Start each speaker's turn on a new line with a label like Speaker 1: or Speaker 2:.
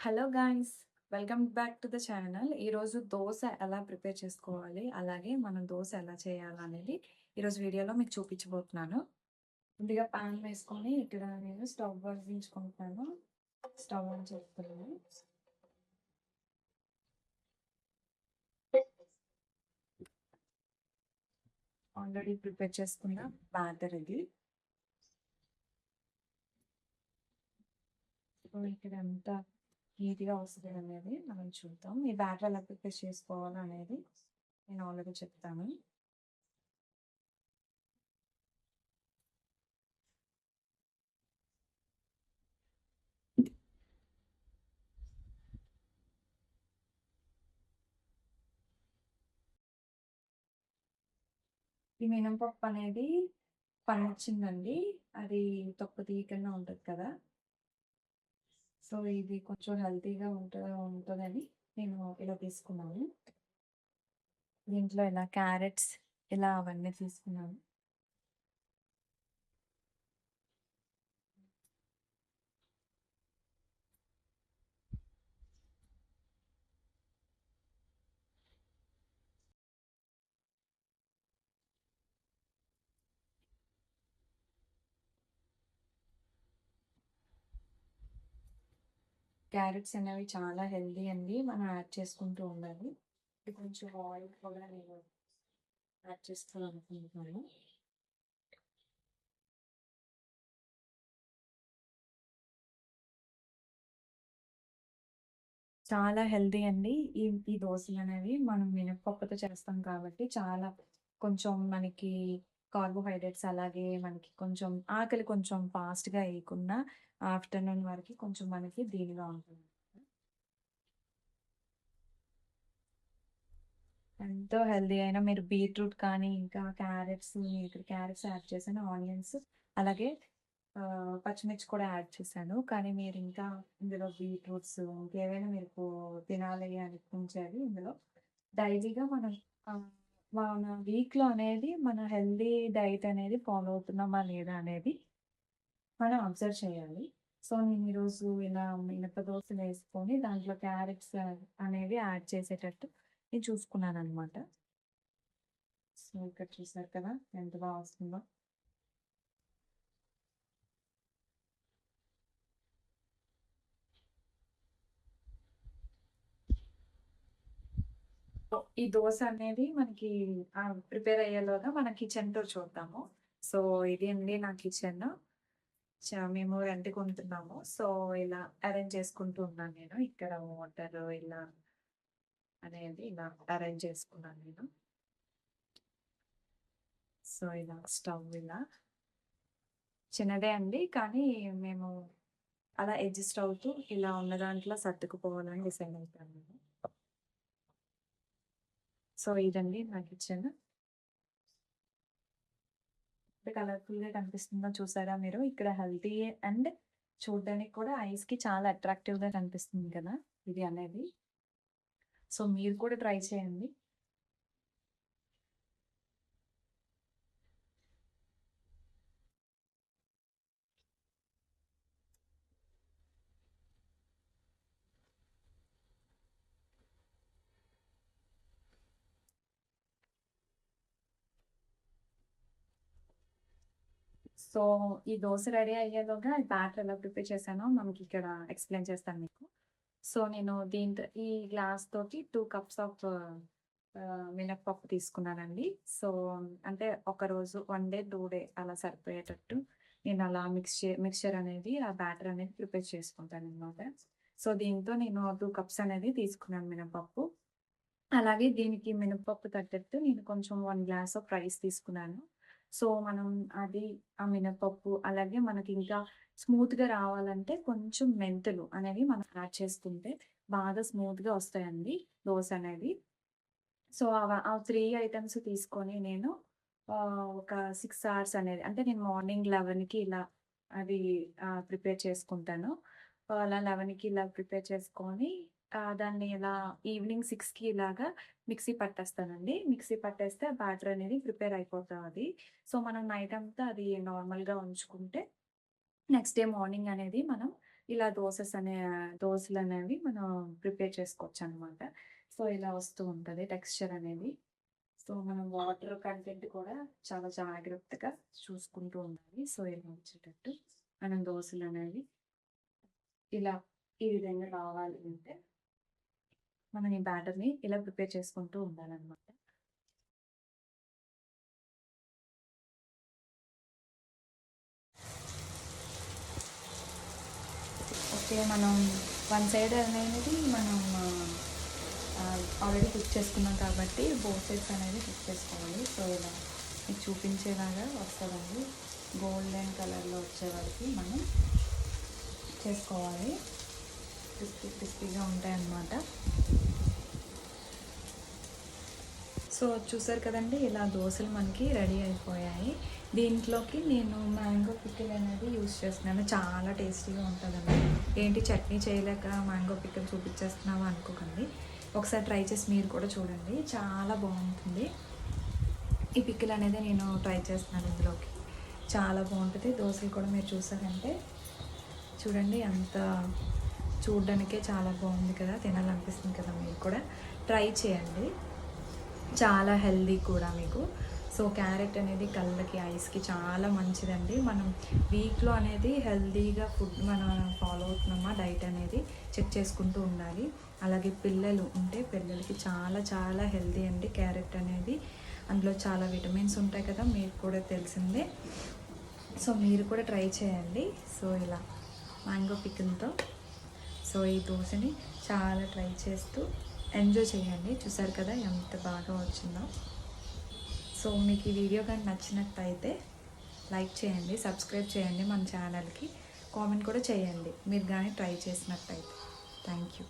Speaker 1: Hello guys! Welcome back to the channel. ఈరోజు దోస ఎలా prepare చేసుకోవాలి, అలాగే మనం దోస ఎలా చేయాలనేది ఈరోజు వీడియోలో మీకు చూపించబోతున్నాను. ముందుగా పాన్ వేసుకొని ఇక్కడ నేను స్టవ్ వెలిగించుకుంటున్నాను. స్టవ్ ఆన్ చేస్తున్నాను. ఆల్రెడీ ప్రిపేర్ చేసుకున్న బ్యాటర్ ఇది. సో ఇక్కడ ఎంత నీట్‌గా వస్తది అనేది మనం చూద్దాం. ఈ బ్యాటర్ ఎలా ప్రిపేర్ చేసుకోవాలనేది నేను ఆల్రెడీ చెప్తాను. ఈ మినపప్పు అనేది పనొచ్చిందండి. అది తొక్క తీయకుండా ఉంటది కదా! సో, ఇది కొంచెం హెల్తీగా ఉంటదని నేను ఇలా తీసుకున్నాను. దీంట్లో ఇలా క్యారెట్స్ ఇలా అవన్నీ తీసుకున్నాను. క్యారెట్స్ అనేవి చాలా హెల్తీ అండి. మనం యాడ్ చేసుకుంటూ ఉండాలి. కొంచెం ఆయిల్ కూడా నేను యాడ్ చేసుకోవాలనుకుంటున్నాను. చాలా హెల్తీ అండి. ఈ ఈ దోసలనేవి మనం మినపప్పుతో చేస్తాం కాబట్టి చాలా కొంచెం మనకి కార్బోహైడ్రేట్స్ అలాగే మనకి కొంచెం ఆకలి కొంచెం ఫాస్ట్‌గా ఎయకుండా ఆఫ్టర్‌నూన్ వరకి కొంచెం మనకి దీనిగా ఉంటుంది. ఎంతో హెల్తీ అయిన మీరు బీట్రూట్ కానీ, ఇంకా క్యారెట్స్ ఇక్కడ క్యారెట్స్ యాడ్ చేశాను. ఆనియన్స్ అలాగే పచ్చిమిర్చి కూడా యాడ్ చేశాను. కానీ మీరింకా ఇందులో బీట్రూట్స్ ఇంకేవైనా మీకు తినాలి అనిపించేవి ఇందులో డైలీగా మనం మన వీక్‌లో అనేది మన హెల్తీ డైట్ అనేది ఫాలో అవుతున్నామా లేదా అనేది మనం అబ్జర్వ్ చేయాలి. సో, నేను ఈరోజు ఇలా మినప దోసలేసుకొని దాంట్లో క్యారెట్స్ అనేవి యాడ్ చేసేటట్టు నేను చూసుకున్నాననమాట. సో, ఇక్కడ చూసారు కదా! ఎంత బా వస్తుందో. ఈ దోస అనేది మనకి ప్రిపేర్ అయ్యేలోగా మన కిచెన్ టూర్ చూద్దాము. సో, ఇది అండి నా కిచెన్. మేము రెంట్‌కుంటున్నాము. సో, ఇలా అరేంజ్ చేసుకుంటూ ఉన్నాను నేను. ఇక్కడ వాటర్ ఇలా అనేది ఇలా అరేంజ్ చేసుకున్నాను నేను. సో, ఇలా స్టవ్ ఇలా చిన్నదే అండి. కానీ మేము అలా అడ్జస్ట్ అవుతూ ఇలా ఉన్న దాంట్లో సర్దుకుపోవాలని డిసైడ్ అయిపోయాను నేను. సో, ఇదండి నా కిచెన్. ఎంత కలర్‌ఫుల్‌గా కనిపిస్తుందో చూసారా మీరు? ఇక్కడ హెల్తీ అండ్ చూడ్డానికి కూడా ఐస్‌కి చాలా అట్రాక్టివ్‌గా కనిపిస్తుంది కదా! ఇది అనేది. సో, మీరు కూడా ట్రై చేయండి. సో, ఈ దోస రెడీ అయ్యేలోగా ఈ బ్యాటర్ ఎలా ప్రిపేర్ చేశానో మనకిక్కడ ఎక్స్‌ప్లెయిన్ చేస్తాను మీకు. సో, నేను ఈ గ్లాస్ తోటి 2 కప్స్ ఆఫ్ మినపప్పు తీసుకున్నానండి. సో, అంటే ఒకరోజు 1 డే, 2 డే అలా సరిపోయేటట్టు నేను అలా మిక్స్చర్ అనేది ఆ బ్యాటర్ అనేది ప్రిపేర్ చేసుకుంటాననమాట. సో, దీంతో నేను 2 కప్స్ అనేది తీసుకున్నాను మినపప్పు. అలాగే దీనికి మినపప్పు తగ్గట్టు నేను కొంచెం 1 గ్లాస్ ఆఫ్ రైస్ తీసుకున్నాను. సో, మనం అది ఆ మినపప్పు అలాగే మనకింకా స్మూత్‌గా రావాలంటే కొంచెం మెంతులు అనేవి మనం యాడ్ చేసుకుంటే బాగా స్మూత్‌గా వస్తాయండి దోస అనేది. సో, ఆ 3 ఐటెమ్స్ తీసుకొని నేను ఒక 6 అవర్స్ అనేది అంటే నేను మార్నింగ్ 11కి ఇలా అది ప్రిపేర్ చేసుకుంటాను. అలా 11కి ఇలా ప్రిపేర్ చేసుకొని దాన్ని ఇలా ఈవినింగ్ 6కి ఇలాగా మిక్సీ పట్టేస్తానండి. మిక్సీ పట్టేస్తే బ్యాటర్ అనేది ప్రిపేర్ అయిపోతది. సో, మనం నైట్ అంతా అది నార్మల్‌గా ఉంచుకుంటే నెక్స్ట్ డే మార్నింగ్ అనేది మనం ఇలా దోసలనేవి మనం ప్రిపేర్ చేసుకోవచ్చనమాట. సో, ఇలా వస్తూ ఉంటది టెక్స్చర్ అనేది. సో, మనం వాటర్ కంటెంట్ కూడా చాలా జాగ్రత్తగా చూసుకుంటూ ఉండాలి. సో, ఇలా వచ్చేటట్టు మనం దోసలనేవి ఇలా ఈ విధంగా రావాలి అంటే, మనం ఈ బ్యాటర్‌ని ఇలా ప్రిపేర్ చేసుకుంటూ ఉండాలనమాట. ఓకే. మనం వన్ సైడ్ అనేది మనం ఆల్రెడీ కుక్ చేసుకున్నాం కాబట్టి బోత్ సైడ్స్ అనేది కుక్ చేసుకోవాలి. సో, ఇలా మీకు చూపించేలాగా వస్తదండి. గోల్డెన్ కలర్‌లో వచ్చే వరకు మనం చేసుకోవాలి. క్రిస్పీగా ఉంటాయన్నమాట. సో, చూసారు కదండీ! ఇలా దోసలు మనకి రెడీ అయిపోయాయి. దీంట్లోకి నేను మ్యాంగో పికిల్ అనేది యూస్ చేస్తున్నాను. చాలా టేస్టీగా ఉంటుందండి. ఏంటి చట్నీ చేయలేక మ్యాంగో పికిల్ చూపించేస్తున్నావా అనుకోకండి. ఒకసారి ట్రై చేసి మీరు కూడా చూడండి. చాలా బాగుంటుంది. ఈ పికిల్ అనేది నేను ట్రై చేస్తున్నాను ఇందులోకి. చాలా బాగుంటుంది. దోసలు కూడా మీరు చూసారంటే చూడండి, అంత చూడడానికే చాలా బాగుంది కదా! తినాలనిపిస్తుంది కదా! మీరు కూడా ట్రై చేయండి. చాలా హెల్దీ కూడా మీకు. సో, క్యారెట్ అనేది కళ్ళకి, ఐస్‌కి చాలా మంచిదండి. మనం వీక్‌లో అనేది హెల్దీగా ఫుడ్ మనం ఫాలో అవుతున్నామా డైట్ అనేది చెక్ చేసుకుంటూ ఉండాలి. అలాగే పిల్లలు ఉంటే పిల్లలకి చాలా చాలా హెల్దీ అండి క్యారెట్ అనేది. అందులో చాలా విటమిన్స్ ఉంటాయి కదా! మీకు కూడా తెలిసిందే. సో, మీరు కూడా ట్రై చేయండి. సో, ఇలా మ్యాంగో పికిల్‌తో సో, ఈ దోసని చాలా ట్రై చేస్తూ ఎంజాయ్ చేయండి. చూసారు కదా ఎంత బాగా వచ్చిందో. సో, మీకు ఈ వీడియో కానీ నచ్చినట్టయితే లైక్ చేయండి, సబ్స్క్రైబ్ చేయండి మన ఛానల్‌కి. కామెంట్ కూడా చేయండి మీరు కానీ ట్రై చేసినట్టయితే. Thank you.